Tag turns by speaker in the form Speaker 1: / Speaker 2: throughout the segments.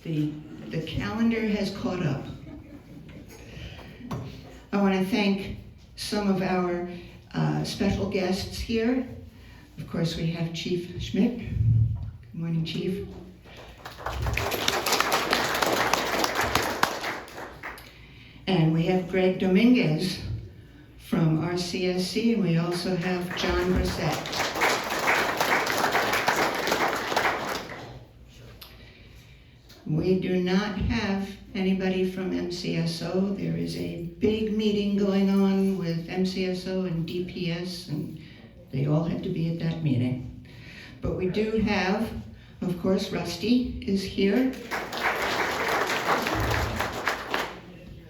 Speaker 1: The calendar has caught up. I want to thank some of our special guests here. Of course, we have Chief Schmidt. Good morning, Chief. And we have Greg Dominguez from RCSC, and we also have John Brissett. We do not have anybody from MCSO. There is a big meeting going on with MCSO and DPS, and they all had to be at that meeting. But we do have, of course, Rusty is here.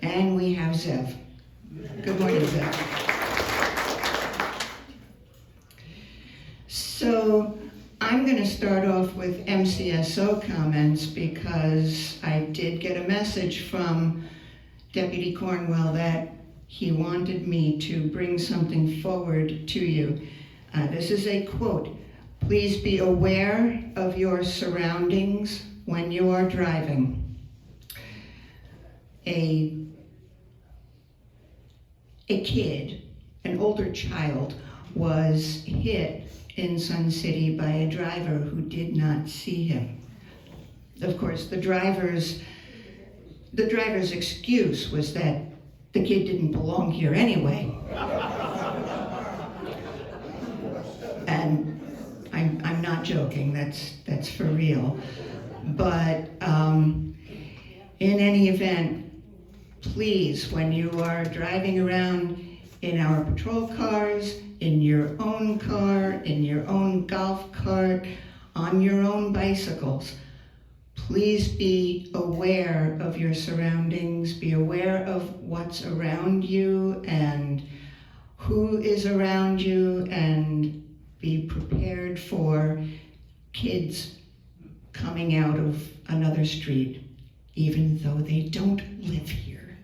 Speaker 1: And we have Zev. Good morning, Zev. So I'm going to start off with MCSO comments because I did get a message from Deputy Cornwell that he wanted me to bring something forward to you. This is a quote. Please be aware of your surroundings when you are driving. A kid, an older child, was hit in Sun City by a driver who did not see him. Of course, the driver's excuse was that the kid didn't belong here anyway. And I'm not joking, that's for real. But in any event, please, when you are driving around in our patrol cars, in your own car, in your own golf cart, on your own bicycles, please be aware of your surroundings, be aware of what's around you and who is around you, and be prepared for kids coming out of another street, even though they don't live here.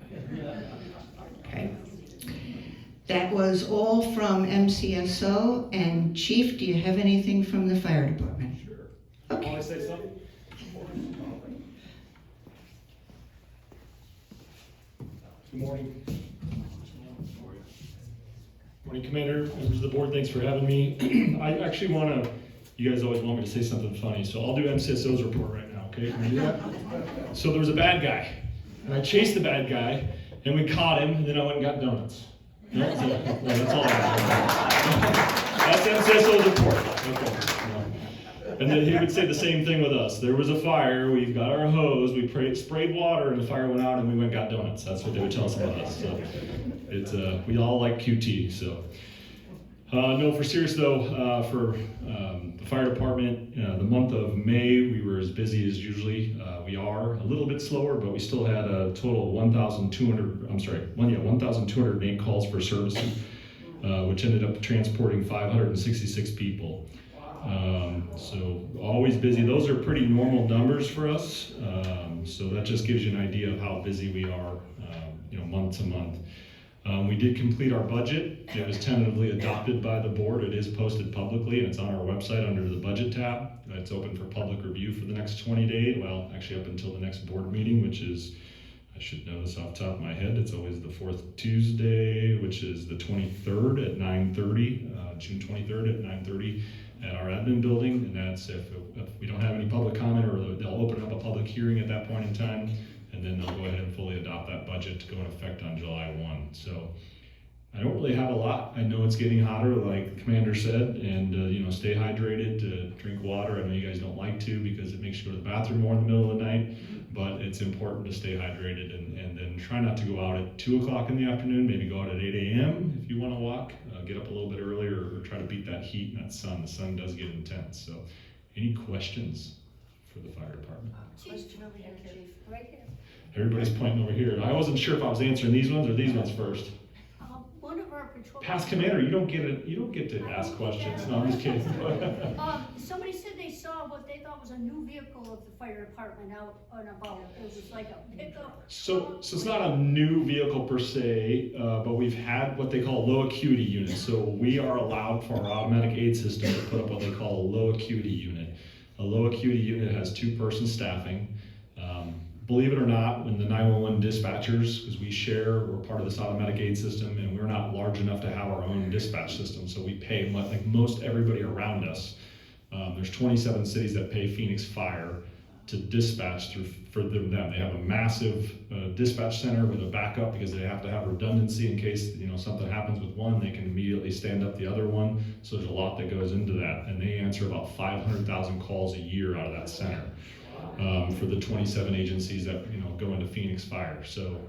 Speaker 1: Okay. That was all from MCSO. And Chief, do you have anything from the fire department?
Speaker 2: Sure.
Speaker 1: Okay.
Speaker 2: Want to say something? Good morning. Morning, Commander, members of the board. Thanks for having me. I actually want to. You guys always want me to say something funny, so I'll do MCSO's report right now. Okay? Can we do that? So there was a bad guy, and I chased the bad guy, and we caught him, and then I went and got donuts. No, that's all I have. That's MCSO's report. Okay. And then he would say the same thing with us. There was a fire, we've got our hose, we sprayed water, and the fire went out, and we went and got donuts. That's what they would tell us about us. So it's we all like QT. So no, for serious though, for the fire department, the month of May, we were as busy as usually. We are a little bit slower, but we still had a total of 1,208 calls for services, which ended up transporting 566 people. So always busy. Those are pretty normal numbers for us. So that just gives you an idea of how busy we are, month to month. We did complete our budget. It was tentatively adopted by the board. It is posted publicly, and it's on our website under the budget tab. It's open for public review for the next 20 days. Well, actually up until the next board meeting, which is, I should know this off the top of my head, it's always the fourth Tuesday, which is the 23rd at 9:30, June 23rd at 9:30 at our admin building. And that's if we don't have any public comment, or they'll open up a public hearing at that point in time. And then they'll go ahead and fully adopt that budget to go into effect on July 1. So I don't really have a lot. I know it's getting hotter, like the commander said, and stay hydrated, drink water. I know you guys don't like to because it makes you go to the bathroom more in the middle of the night, but it's important to stay hydrated, and then try not to go out at 2 o'clock in the afternoon. Maybe go out at 8 a.m. if you want to walk. Get up a little bit earlier, or try to beat that heat and that sun. The sun does get intense. So any questions for the fire department?
Speaker 3: Question over here, Chief. Right here.
Speaker 2: Everybody's pointing over here. I wasn't sure if I was answering these ones or these ones first.
Speaker 3: One of our patrol.
Speaker 2: Past commander, you don't get to ask questions. No, I'm just kidding.
Speaker 3: Somebody said they saw what they thought was a new vehicle of the fire department out and about. It was just like a pickup.
Speaker 2: So it's not a new vehicle per se, but we've had what they call low acuity units. So we are allowed for our automatic aid system to put up what they call a low acuity unit. A low acuity unit has 2-person staffing. believe it or not, when the 911 dispatchers, because we share, we're part of this automatic aid system, and we're not large enough to have our own dispatch system, so we pay like most everybody around us. There's 27 cities that pay Phoenix Fire to dispatch for them. They have a massive dispatch center with a backup because they have to have redundancy in case something happens with one, they can immediately stand up the other one. So there's a lot that goes into that, and they answer about 500,000 calls a year out of that center for the 27 agencies that go into Phoenix Fire. So,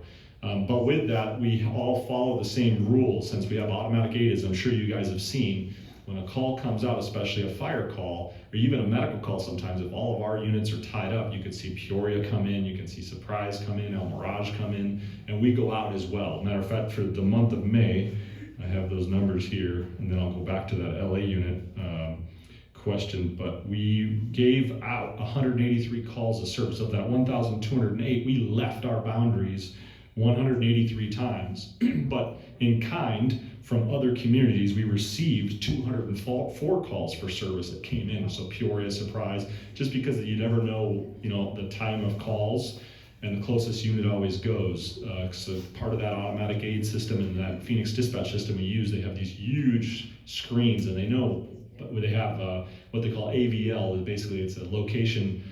Speaker 2: but with that, we all follow the same rules since we have automatic aid, as I'm sure you guys have seen. When a call comes out, especially a fire call, or even a medical call sometimes, if all of our units are tied up, you could see Peoria come in, you can see Surprise come in, El Mirage come in, and we go out as well. Matter of fact, for the month of May, I have those numbers here, and then I'll go back to that LA unit question, but we gave out 183 calls of service. Of that 1,208, we left our boundaries 183 times, but in kind, from other communities, we received 204 calls for service that came in. So Peoria, Surprise, just because you never know, the time of calls, and the closest unit always goes. So part of that automatic aid system and that Phoenix dispatch system we use, they have these huge screens, and they know, but they have what they call AVL. Basically, it's a location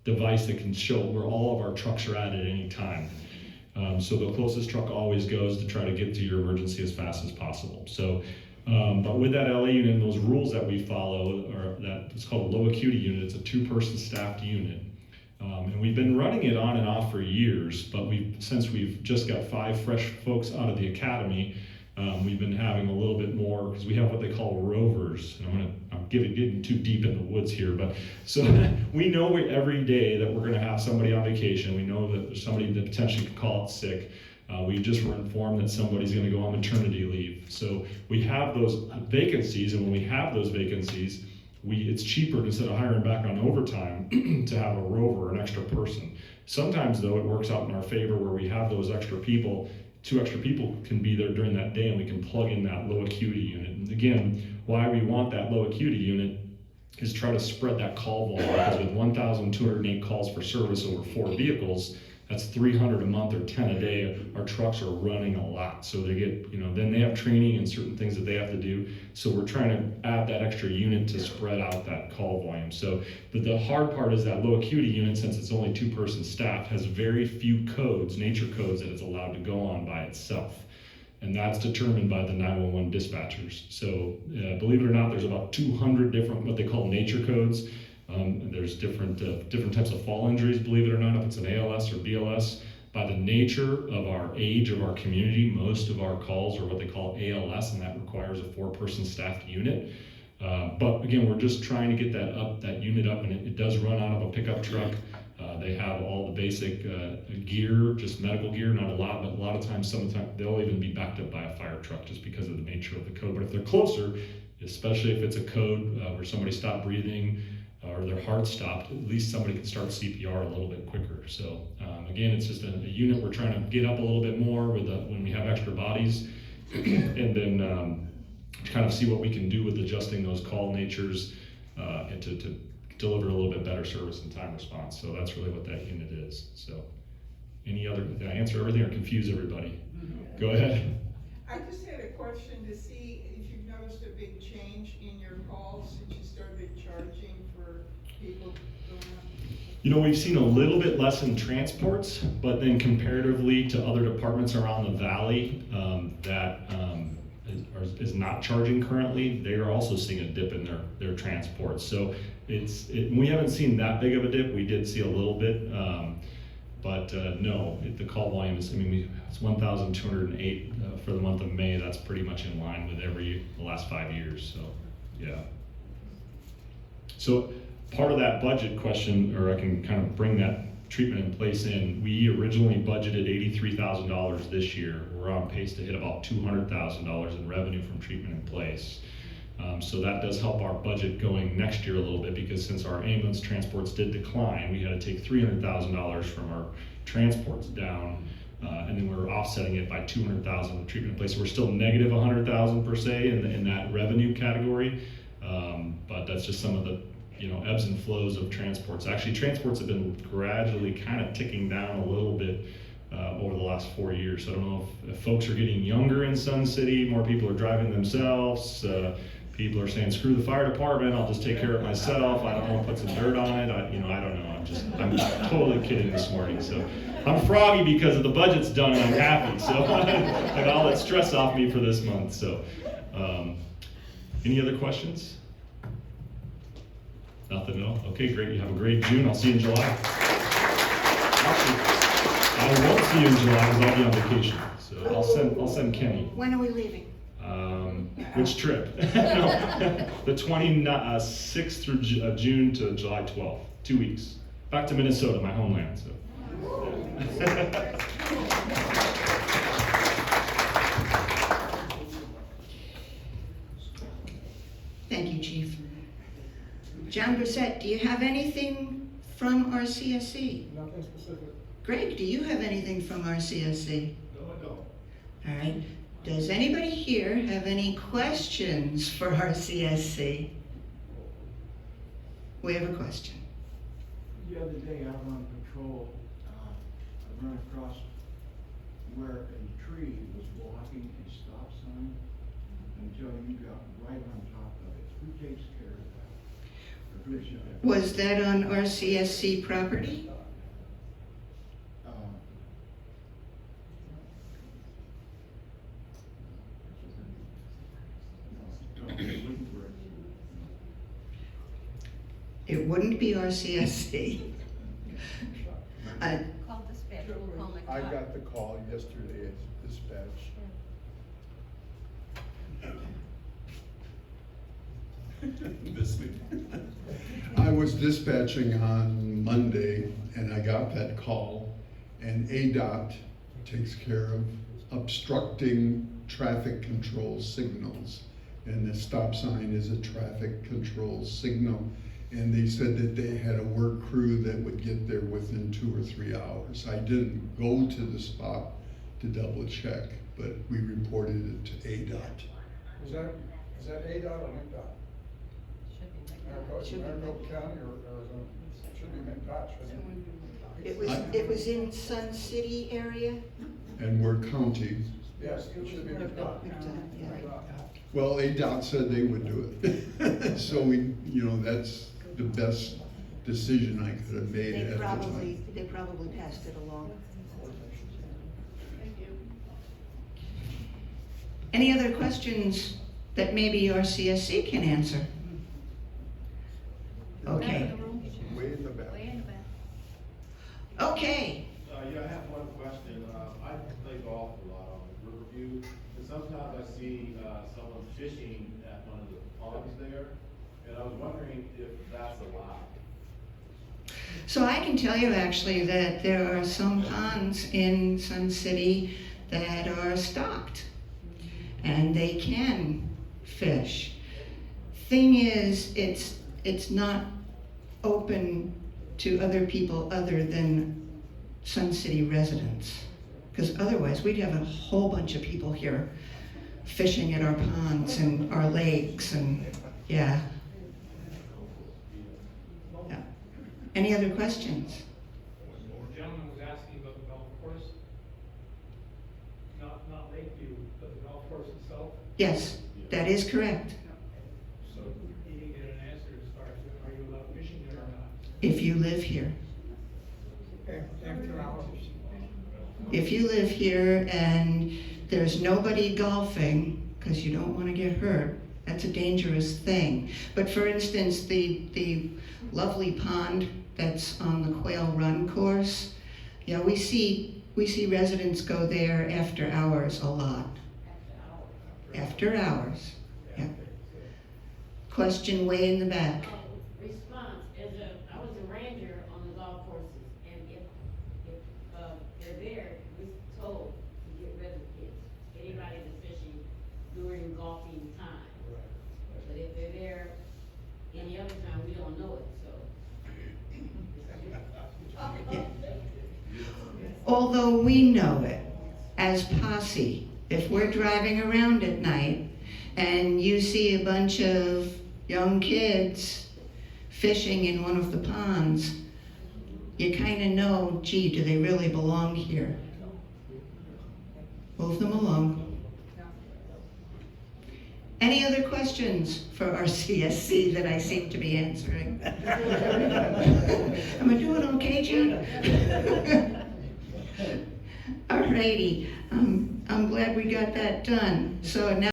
Speaker 2: device that can show where all of our trucks are at any time. So the closest truck always goes to try to get to your emergency as fast as possible. So, but with that LA unit and those rules that we follow, it's called a low acuity unit. It's a 2-person staffed unit. And we've been running it on and off for years, but since we've just got 5 fresh folks out of the academy, we've been having a little bit more, because we have what they call rovers. And I'm getting too deep in the woods here, but so we know every day that we're gonna have somebody on vacation. We know that there's somebody that potentially could call out sick. We just were informed that somebody's gonna go on maternity leave. So we have those vacancies, and when we have those vacancies, it's cheaper, instead of hiring back on overtime, to have a rover, an extra person. Sometimes though, it works out in our favor where we have those extra people. 2 extra people can be there during that day, and we can plug in that low acuity unit. And again, why we want that low acuity unit is try to spread that call volume, because with 1,208 calls for service over 4 vehicles, that's 300 a month or 10 a day. Our trucks are running a lot. So they get, then they have training and certain things that they have to do. So we're trying to add that extra unit to spread out that call volume. So, but the hard part is that low acuity unit, since it's only 2-person staffed, has very few codes, nature codes, that it's allowed to go on by itself. And that's determined by the 911 dispatchers. So believe it or not, there's about 200 different, what they call nature codes. There's different types of fall injuries, believe it or not, if it's an ALS or BLS. By the nature of our age of our community, most of our calls are what they call ALS, and that requires a 4-person staffed unit. But again, we're just trying to get that unit up, and it does run out of a pickup truck. They have all the basic gear, just medical gear, not a lot, but a lot of times, sometimes they'll even be backed up by a fire truck just because of the nature of the code. But if they're closer, especially if it's a code where somebody stopped breathing, or their heart stopped, at least somebody can start CPR a little bit quicker. So again, it's just a unit we're trying to get up a little bit more when we have extra bodies, and then kind of see what we can do with adjusting those call natures and to deliver a little bit better service and time response. So that's really what that unit is. So did I answer everything or confuse everybody? Mm-hmm. Go ahead.
Speaker 4: I just had a question to see if you've noticed a big change in your calls since you started charging for people going up.
Speaker 2: We've seen a little bit less in transports, but then comparatively to other departments around the valley that is not charging currently, they are also seeing a dip in their transports. So we haven't seen that big of a dip. We did see a little bit, but no, the call volume is, it's 1,208 for the month of May. That's pretty much in line with the last 5 years. So, yeah. So part of that budget question, or I can kind of bring that treatment in place in, we originally budgeted $83,000 this year. We're on pace to hit about $200,000 in revenue from treatment in place. So that does help our budget going next year a little bit, because since our ambulance transports did decline, we had to take $300,000 from our transports down, and then we're offsetting it by $200,000 of treatment in place. So we're still negative $100,000 per se in that revenue category, but that's just some of the ebbs and flows of transports. Actually, transports have been gradually kind of ticking down a little bit over the last 4 years. So I don't know if folks are getting younger in Sun City, more people are driving themselves. People are saying, screw the fire department, I'll just take care of it myself. I don't want to put some dirt on it. I don't know. I'm totally kidding this morning. So I'm froggy because the budget's done and I'm happy. So I got all that stress off me for this month. So any other questions? Nothing at all? Okay, great. You have a great June. I'll see you in July. Actually, I won't see you in July because I'll be on vacation. So I'll send Kenny.
Speaker 1: When are we leaving?
Speaker 2: Which trip? No, the 26th through June to July 12th. 2 weeks. Back to Minnesota, my homeland. So.
Speaker 1: Thank you, Chief. John Brissett, do you have anything from RCSC?
Speaker 5: Nothing specific.
Speaker 1: Greg, do you have anything from RCSC?
Speaker 5: No, I don't.
Speaker 1: All right. Does anybody here have any questions for RCSC? We have a question.
Speaker 6: The other day out on patrol, I ran across where a tree was blocking a stop sign until you got right on top of it. Who takes care of that? Or who's that?
Speaker 1: Was that on RCSC property? It wouldn't be RCSC.
Speaker 3: Call dispatch, we'll call the
Speaker 5: I
Speaker 3: cop.
Speaker 5: got the call yesterday at dispatch. I was dispatching on Monday and I got that call, and ADOT takes care of obstructing traffic control signals. And the stop sign is a traffic control signal. And they said that they had a work crew that would get there within 2 or 3 hours. I didn't go to the spot to double check, but we reported it to ADOT.
Speaker 7: Is that ADOT or McDOT? Maricopa County or Arizona? Should be McDOT, shouldn't it?
Speaker 1: It was in Sun City area?
Speaker 5: And we're county.
Speaker 7: Yes, it should be McDOT.
Speaker 1: Yeah.
Speaker 5: Well, ADOT said they would do it. So that's the best decision I could have made at the time.
Speaker 1: They probably passed it along. Any other questions that maybe RCSC can answer? Okay.
Speaker 5: Way in the back.
Speaker 3: Way in the back.
Speaker 1: Okay.
Speaker 8: Yeah, I have one question. I play golf a lot on Riverview, and sometimes I see someone fishing at one of the ponds there, and I was wondering if that's allowed.
Speaker 1: So I can tell you actually that there are some ponds in Sun City that are stocked, and they can fish. Thing is, it's not open to other people other than Sun City residents, because otherwise we'd have a whole bunch of people here fishing at our ponds and our lakes, and yeah. Any other questions?
Speaker 9: The gentleman was asking about the golf course, not Lakeview, but the golf course itself.
Speaker 1: Yes, that is correct.
Speaker 9: So he didn't get an answer as far as, are you allowed fishing there or not?
Speaker 1: If you live here.
Speaker 7: After hours.
Speaker 1: If you live here and there's nobody golfing, because you don't want to get hurt, that's a dangerous thing. But for instance, the lovely pond that's on the Quail Run course, yeah, we see residents go there after hours a lot. After hours, yeah. Question way in the back.
Speaker 10: Response, I was a ranger on the golf courses, and if they're there, we're told to get rid of kids, anybody that's fishing during golfing time. But if they're there any other time, we don't know it, so.
Speaker 1: Although we know it as Posse, if we're driving around at night and you see a bunch of young kids fishing in one of the ponds, you kind of know, gee, do they really belong here? Move them along. Any other questions for RCSC that I seem to be answering? Am I doing okay, Gene? Alrighty, I'm glad we got that done. So now